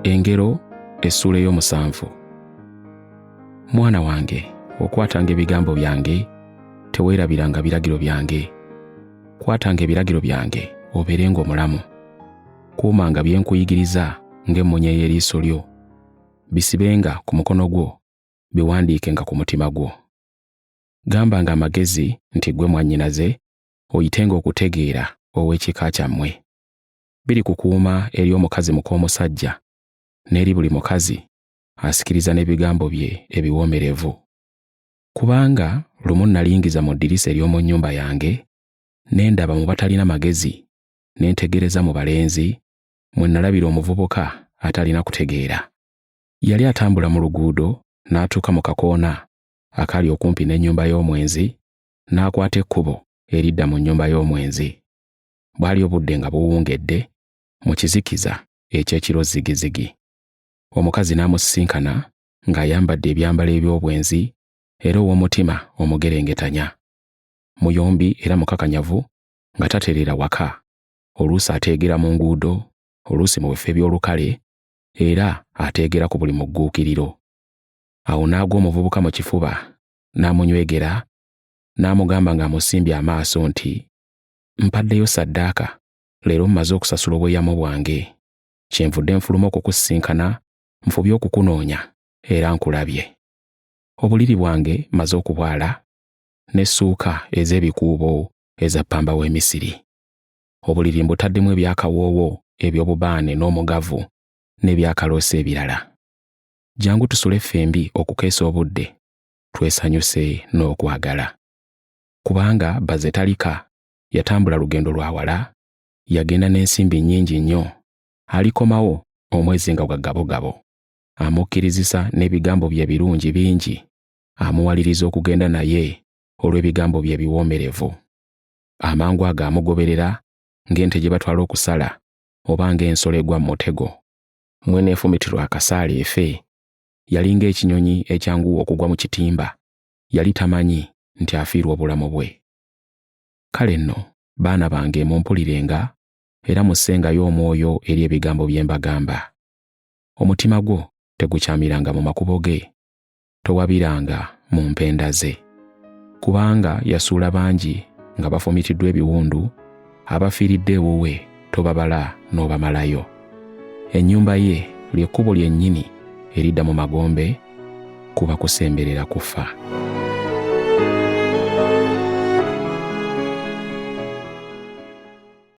Engero essuula ey'omusanvu. Mwana wange, okwatanga ebigambo byange, teweerabiranga biragiro byange. Kwatanga ebiragiro byange obeerenga omulamu. Kuumanga bye nkuyigiriza ng'emmunye y'eriiso lyo. Bisibenga ku mukono gwo, biwandiikenga ku mutima gwo. Gambanga amagezi nti ggwe mwannyinaze, oyitenga okutegeera ow'ekika kyammwe. Biri kukuuma eri omukazi muka omusajja, n'eri buli mukazi asikiriza n'ebigambo bye ebiwoomerevu. Kubanga lumu nalingiza mu ddirisa ery'omu nnyumba yange, ne ndaba mu batalina magezi, ne ntegereza mu balenzi, mwe nalabira omuvubuka atalina kutegeera. Yali atambula mu luguudo n'atuuka mu kakoona akali okumpi n'ennyumba y'omwenzi, n'akwata ekkubo eridda mu nnyumba y'omwenzi. Bwali obudde nga buwungedde mu kizikiza eky'ekiro zigizigi. Omukazi n'amusisinkana ng'ayambadde ebyambalo eby'obwenzi era ow'omutima omugerengetanya. Muyombi era mukakanyavu nga tatereera waka, oluusi ateegera mu nguudo, oluusi mu bifo eby'olukale, era ateegera ku buli mugguukiriro. Awo n'agwa omuvubuka mu kifuba, n'amunywegera, n'amugamba ng'amusimbye amaaso nti, "Mpaddeyo ssaddaaka, leero mmaze okusasula obweyamo bwange. Kyenvudde nfuluma okukusisinkana, nfubye okukunoonya, era nkulabye. Obuliri bwange mmaze okubwala, n'essuuka ez'ebikuubo eza ppamba w'e Misiri. Obuliri mbutaddemu ebyakawoowo eby'obubaane n'omugavu n'ebyakaloosa ebirala. Jangu tusule ffembi okukeesa obudde, twesanyuse n'okwagala." Kubanga Bazetalika yatambula lugendo lwa wala, yagenda n'ensimbi nnyingi nnyo, alikomawo omwezi nga gwaggabogabo, amukkirizisa n'ebigambo bye ebirungi bingi, amuwaliriza okugenda naye olw'ebigambo bye ebiwoomerevu. Amangu ago amugoberera ng'ente gye batwala okusala oba ng'ensolo egwa mu mutego. Mwene efumitirwa akasaale efe, yali ng'ekinyonyi ekyanguwa okugwa mu kitimba, yali tamanyi nti afiirwa obulamu bwe. Kale nno, baana bange mumpulirenga era mussengayo omwoyo eri ebigambo bye mbagamba. Omutima gwo tegukyamiranga mu makubo ge, towabiranga mu mpenda ze. Kubanga yasuula bangi nga bafumitiddwa ebiwundu, abafiiridde ewuwe tobabala n'obamalayo. Ennyumba ye ly'ekkubo lyennyini eridda mu magombe, kuba kusemberera kufa.